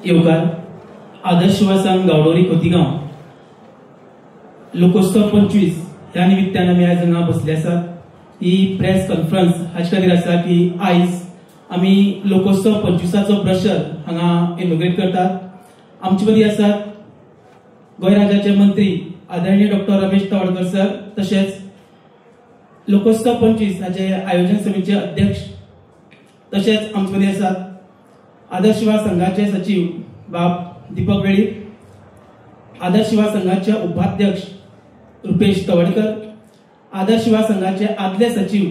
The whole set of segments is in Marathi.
येवकार आदर्श वासन गावडोरी खोतीगांव लोकोत्सव 25 ह्या निमित्तान आमी आज हांगा बसले आसा। ही प्रेस कॉन्फरन्स हाचे खातीर आसा की आयज आमी लोकोत्सव 25चो ब्रशर हांगा इनॉग्रेट करतात। आमचे मदीं आसात गोंय राज्याचे मंत्री आदरणीय डॉक्टर रमेश तवडकर सर, तशेंच लोकोत्सव 25 हाचे आयोजन समितीचे अध्यक्ष, तशेंच आमचे मदीं आसात आदर्श युवा संघाचे सचिव बाब दीपक वेळीप, आदर्श युवा संघाचे उपाध्यक्ष रुपेश तवडकर, आदर्श युवा संघाचे आदले सचिव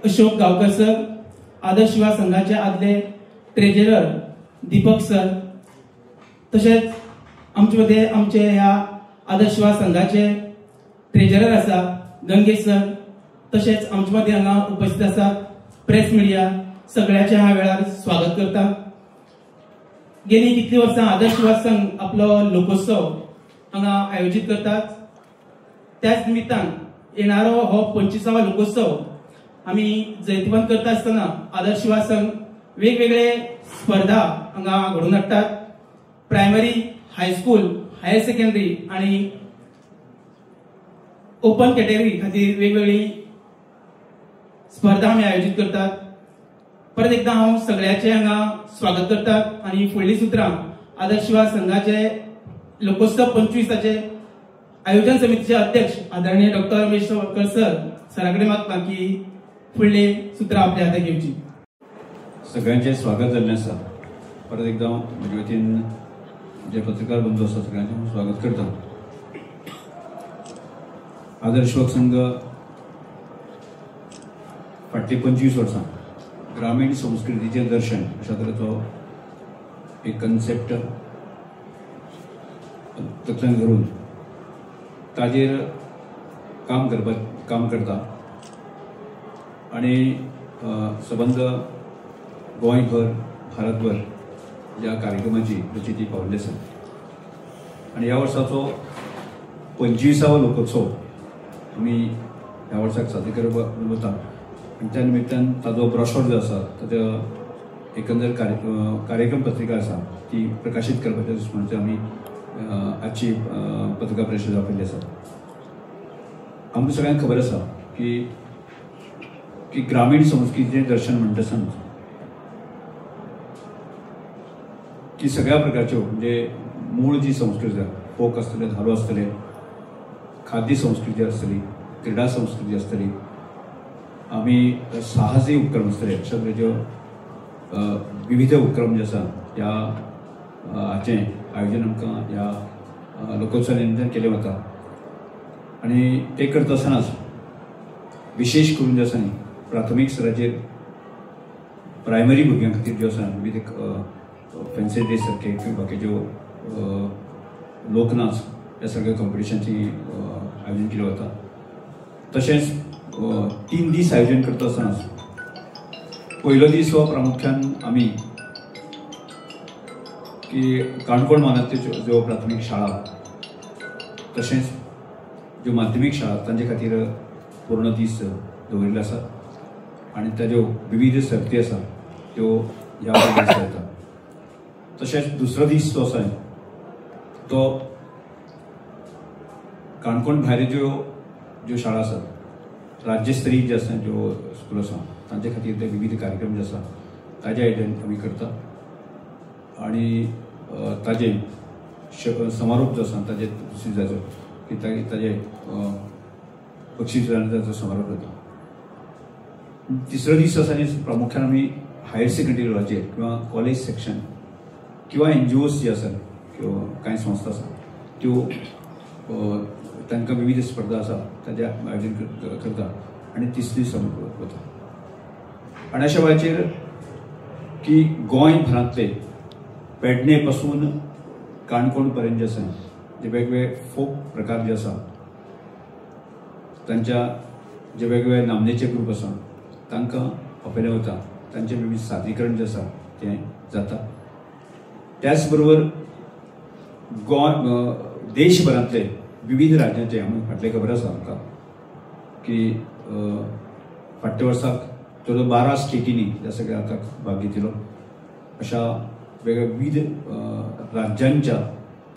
अशोक गावकर सर, आदर्श युवा संघाचे आदले ट्रेजरर दीपक सर, तशेंच आमचे मध्ये आमचे ह्या आदर्श युवा संघाचे ट्रेजरर आसा गंगेश सर, तशेंच आमचे मध्ये हांगा उपस्थित आसात प्रेस मिडिया, सगळ्याचे ह्या वेळार स्वागत करता। गेली कितली वर्सां आदर्श युवा संघ आपलो लोकोत्सव हांगा आयोजित करतात। त्याच निमित्तान येणारो हो 25वा लोकोत्सव आमी जैतवंत करता आसतना आदर्श युवा संघ वेगवेगळे स्पर्धा हांगा घडोवन हाडटात। प्रायमरी, हायस्कूल, हायर सेकंडरी आणि ओपन कॅटेगरी खातीर वेगवेगळी स्पर्धा आमी आयोजित करतात। परत एकदा हांव सगळ्याचे हांगा स्वागत करतात आणि फुडली सुत्रां आदर्श युवा संघाचे लोकोत्सव 25चे आयोजन समितीचे अध्यक्ष आदरणीय डॉक्टर रमेश तवडकर सरा कडेन मागता की फुडली सुत्रां आपल्या हाताक घेवची। सगळ्यांचे स्वागत जाल्लें आसा। परत एकदा म्हजे वतीन जे पत्रकार बंधू आसा सगळ्यांचे स्वागत करता। आदर्श युवक संघ फाटली 25 वर्सां ग्रामीण संस्कृतीचे दर्शन अशा तरेचो एक कन्सेप्ट तकलेन धरून ताजेर काम करता आणि सबंद गोंयभर भारतभर ह्या कार्यक्रमाची प्रचिती पावल्ली आसा। आणि ह्या वर्साचो 25वा लोकोत्सव आमी ह्या वर्साक साजरो करपाक वता आणि त्या निमित्तान ताजो ब्रॉशर जो आसा ताजो एकंदर कार्यक्रम पत्रिका आसा ती प्रकाशीत करपाच्या दृश्टीन आमी आजची पत्रकार परिशद आपयल्ली आसा। आमकां सगळ्यांक खबर आसा की ग्रामीण संस्कृतीचें दर्शन म्हणटा आसतना की सगळ्या प्रकारच्यो म्हणजे मूळ जी संस्कृती आसा, फोक आसतले, धालो आसतले, खाद्य संस्कृती आसतली, क्रीडा संस्कृती आसतली, आमी साहसी उपक्रम आसतले, अशा तरेच्यो विविध उपक्रम जे आसा ह्या हाचें आयोजन आमकां ह्या लोकोत्सवा निमित्तान केलें वता। आनी ते करता आसतनाच विशेष करून जे आसा न्ही प्राथमीक स्तराचेर प्रायमरी भुरग्यां खातीर ज्यो आसा विविध फॅन्सी ड्रेस सारके किंवा बाकीच्यो लोकनाच ह्या सगळ्या कॉम्पिटिशनची आयोजन केलें वता। तशेंच 3 दीस आयोजन करता आसतनाच पयलो दीस हो प्रामुख्यान आमी की काणकोण म्हालांतल्यो ज्यो प्राथमीक शाळा तशेंच ज्यो माध्यमीक शाळा तांचे खातीर पूर्ण दीस दवरिल्ले आसात आनी ताज्यो विविध सर्ती आसा त्यो ह्या दीस जाता। तशेंच दुसरो दीस जो आसा तो काणकोण भायर ज्यो शाळा आसात राज्यस्तरीय जे आसा ज्यो स्कूल आसा तांचे खातीर ते विविध कार्यक्रम जे आसा ताजे आयोजन आमी करता आणि ताजे समारोप जो आसा ताजे दुसरी जाचो की ताजे बक्षीस वितरणाचो समारोप जाता। तिसरो दीस आसा न्ही प्रामुख्यान आमी हायर सेकंडरी लेवलाचेर किंवा कॉलेज सेक्शन किंवा NGOs जे आसात किंवा कांय संस्था आसा त्यो तांकां विविध स्पर्धा आसा ताजे आयोजन करता आनी तिसरो दीस आमी वता। आनी अशा वेळाचेर की गोंय भरांतले पेडणे पासून काणकोण पर्यंत जे आसा जे वेगवेगळे फोक प्रकार जे आसा तांच्या जे वेगवेगळे नामनेचे ग्रूप आसा तांकां आपयलें वता, तांचें विविध सादरीकरण जे आसा तें जाता। त्याच बरोबर गोंय देशभरांतले विविध राज्यांचे फाटले खबर आसा आमकां की फाटल्या वर्साक 12 स्टेटींनी ह्या सगळ्या हाताक भाग घेतिल्लो। अशा वेगळ्या विविध राज्यांच्या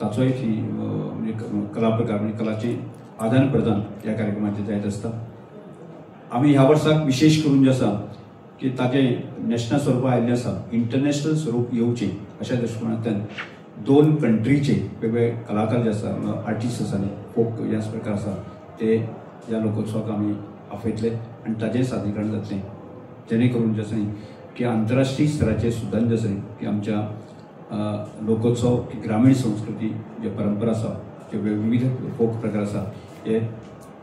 ताचो एक ही म्हणजे कला प्रकार म्हणजे कलाचे आदान प्रदान ह्या कार्यक्रमाचे जायत आसता. आमी ह्या वर्साक विशेष करून जे आसा की ताचे नॅशनल स्वरूप आयिल्लें आसा, इंटरनॅशनल स्वरूप येवचें अशा दृश्टिकोनांतल्यान 2 कंट्रीचे वेगवेगळे कलाकार जे आसा, आर्टिस्ट आसा, फोक ह्या प्रकार आसा ते ह्या लोकोत्सवाक आमी आपयतले आनी ताजें सादरीकरण जातलें, जेणे करून जे आसा की आंतरराष्ट्रीय स्तराचेर सुद्दां जे आसा की आमच्या लोकोत्सव ग्रामीण संस्कृती जे परंपरा आसा, जे विविध फोक प्रकार आसा हे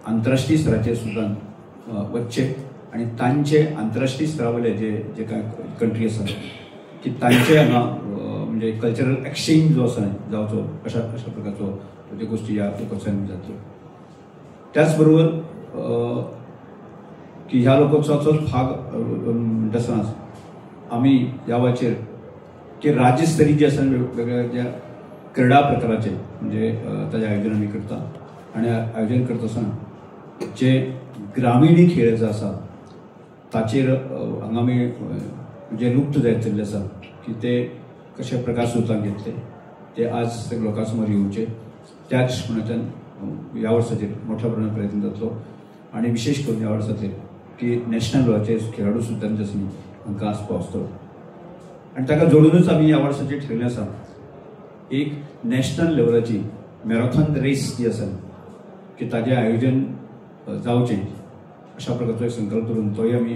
आंतरराष्ट्रीय स्तराचेर सुद्दां वचचे आनी तांचे आंतरराष्ट्रीय स्तरा वयले जे जे कांय कंट्री आसा की तांचे हांगा म्हणजे कल्चरल एक्सचेंज जो आसा जावचो अशा प्रकारचो जे गोष्टी ह्या लोकोत्सवान जातल्यो. त्याच बरोबर की ह्या लोकोत्सवाचो भाग म्हणटा आसतनाच आमी ह्या वेळाचेर की राज्यस्तरीय जे आसा वेगवेगळ्या ज्या क्रीडा प्रकाराचे म्हणजे ताजें आयोजन आमी करता आनी आयोजन करता आसतना जे ग्रामीण खेळ जे आसा ताचेर हांगा आमी जे लुप्त जायत चल्ले आसा की ते कशा प्रकार सुताक घेतले ते आज लोकां समोर येवचे, त्या दृश्टिकोनांतल्यान ह्या वर्साचेर मोठ्या प्रमाणात प्रयत्न जातलो आनी विशेष करून ह्या वर्साचेर की नॅशनल लेवलाचे खेळाडू सुद्दां जे आसा हांकां आस्पाव आसतलो. आनी ताका जोडूनच आमी ह्या वर्साचेर ठरयल्लें आसा एक नॅशनल लेवलाची मॅरेथॉन रेस जी आसा की ताजें आयोजन जावचें अशा प्रकारचो एक संकल्प करून तोय आमी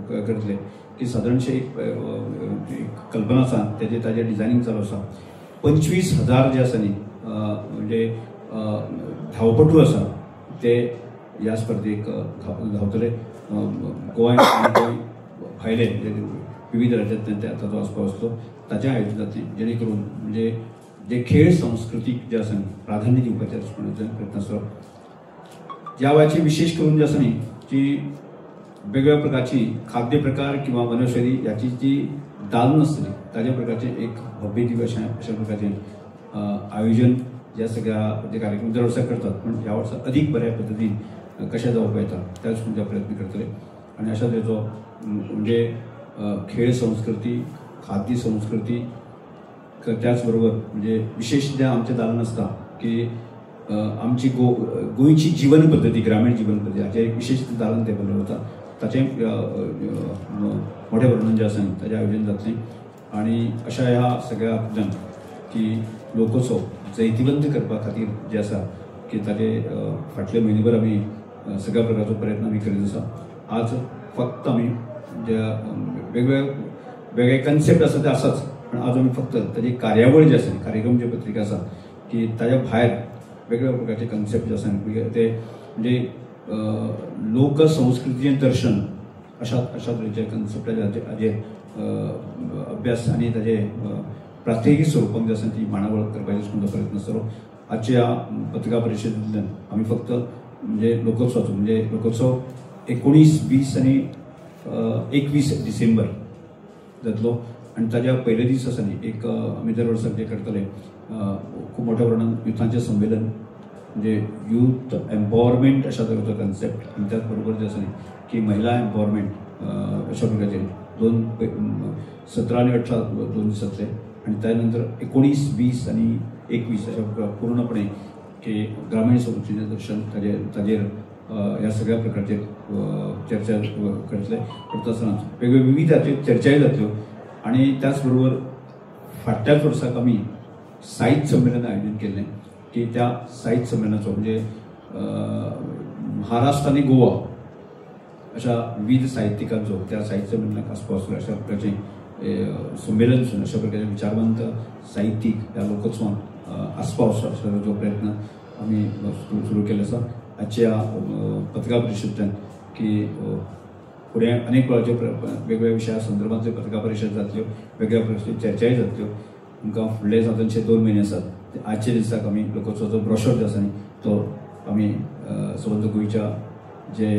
करतले की सादारणशे एक कल्पना आसा ताजें डिझायनींग चालू आसा. 25,000 जे आसा न्ही म्हणजे धांवपटू आसा ते ह्या स्पर्धेक धांवतले. गोंय भायले विविध राज्यांतल्यान ताचो आस्पाव आसलो, ताचें आयोजन जातलें जेणे करून म्हणजे जे खेळ संस्कृतीक जे आसा प्राधान्य दिवपाच्या दृश्टिकोनांतल्यान प्रयत्न आसलो. ह्या वेळाची विशेष करून जे आसा न्ही की वेगवेगळ्या प्रकारची खाद्य प्रकार किंवा वनौषधी ह्याची जी दालन आसतली ताज्या प्रकारचे एक भव्य दिवस अशा प्रकारचे आयोजन ह्या सगळ्या जे कार्यक्रम दर वर्सा करतात पण ह्या वर्सा अधिक बऱ्या पद्धतीन कशें जावपाक येता त्याच म्हणजे प्रयत्न करतले. आनी अशा तरेचो म्हणजे खेळ संस्कृती, खाद्य संस्कृती त्याच बरोबर म्हणजे विशेष जे आमचें दालन आसता की आमची गोंयची जीवन पद्दती, ग्रामीण जीवन पद्दती हाचें एक विशेष दालन ते बरें वता. ताचें मोठ्या प्रमाणात जे आसा ताचें आयोजन जातलें आनी अशा ह्या सगळ्या हातूंतल्यान की लोकोत्सव जैतिवंत करपा खातीर जे आसा की ताचे फाटले म्हयनेभर आमी सगळ्या प्रकारचो प्रयत्न आमी करीत आसा. आज फक्त आमी ज्या वेगवेगळे कन्सेप्ट आसा ते आसाच पण आज आमी फक्त ताची कार्यावळ जी आसा कार्यक्रम जी पत्रिका आसा की ताच्या भायर वेगवेगळ्या प्रकारचे कन्सेप्ट जे आसा ते म्हणजे लोकसंस्कृतीचें दर्शन अशा तरेचे कन्सेप्टाचे हाजेर अभ्यास आनी ताजे प्रात्यक्षीक स्वरुपान जे आसा ती मांडावळ करपाचो सुद्दां प्रयत्न आसतलो. आजच्या पत्रकार परिशदेंतल्यान आमी फक्त म्हणजे लोकोत्सवाचो म्हणजे लोकोत्सव 19, 20 आनी 21 डिसेंबर जातलो आनी ताज्या पयले दीस आसा न्ही एक आमी दर वर्साक जे करतले खूब मोठ्या प्रमाणात युथांचें संमेलन म्हणजे यूथ एम्पावरमेंट अशा तरेचो कन्सेप्ट आनी त्याच बरोबर जे आसा न्ही की महिला एम्पावरमेंट अशा प्रकारचे 17 आनी 18 2 दीस जातले आनी त्या नंतर 19, 20 आनी 21 अशा पूर्णपणे की ग्रामीण संस्कृतीचें दर्शन ताजेर ह्या सगळ्या प्रकारचे चर्चा करतले. करता आसतना वेगवेगळ्यो विविध चर्चाय जातल्यो आनी त्याच बरोबर फाटल्याच वर्साक आमी साहित्य संमेलन आयोजन केल्लें की त्या साहित्य संमेलनाचो म्हणजे महाराष्ट्र आनी गोवा अशा विविध साहित्यिकांचो त्या साहित्य संमेलनाक आस्पाव आसलो अशा प्रकारचें संमेलन अशा प्रकारचे विचारवंत साहित्यीक ह्या लोकोत्सवान आस्पाव आसा अशा तरेचो प्रयत्न आमी सुरू केल्लो आसा. आजच्या पत्रकार परिशदेंतल्यान की फुडें अनेक वेळाच्यो वेगवेगळ्या विशया संदर्भांतल्यो पत्रकार परिशद जातल्यो, वेगळ्या प्रकारच्यो चर्चाय जातल्यो. आमकां फुडले साधारणशे 2 म्हयने आसात. आजच्या दिसाक आमी लोकोत्सवाचो ब्रोशर जो आसा न्ही तो आमी संबंद गोंयच्या जे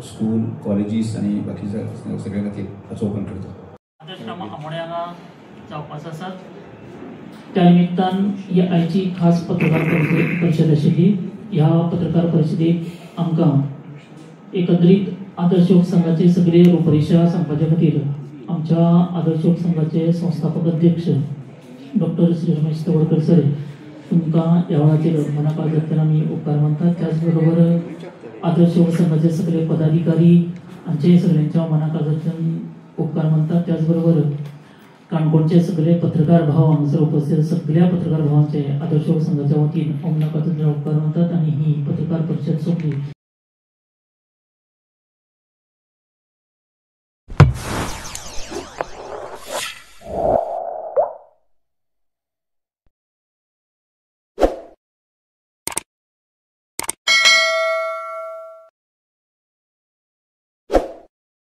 स्कूल, कॉलेजीस आनी बाकीच्या सगळ्या खातीर हाचो ओपन करता. जावपाच आसात त्या निमित्तान ही आयची खास पत्रकार परिशद आशिल्ली. ह्या पत्रकार परिशदेक आमकां एकंदरीत आदर्श योग संघाचे सगळे रूपरेषा सांगपाचे खातीर आमच्या आदर्श योग संघाचे संस्थापक अध्यक्ष डॉक्टर श्री रमेश तवडकर सर तुमका ह्या वेळाचेर मनापासून आमी उपकार मानतात. त्याचबरोबर आदर्श युवा संघाचे सगळे पदाधिकारी हांचे सगळ्यांच्या मनापासून उपकार मानतात. त्याचबरोबर काणकोणचे सगळे पत्रकार भाव हांगासर उपस्थित सगळ्या पत्रकार भावांचे आदर्श युवा संघाच्या वतीन मनापासून उपकार मानतात आणि ही पत्रकार परिषद सोपली.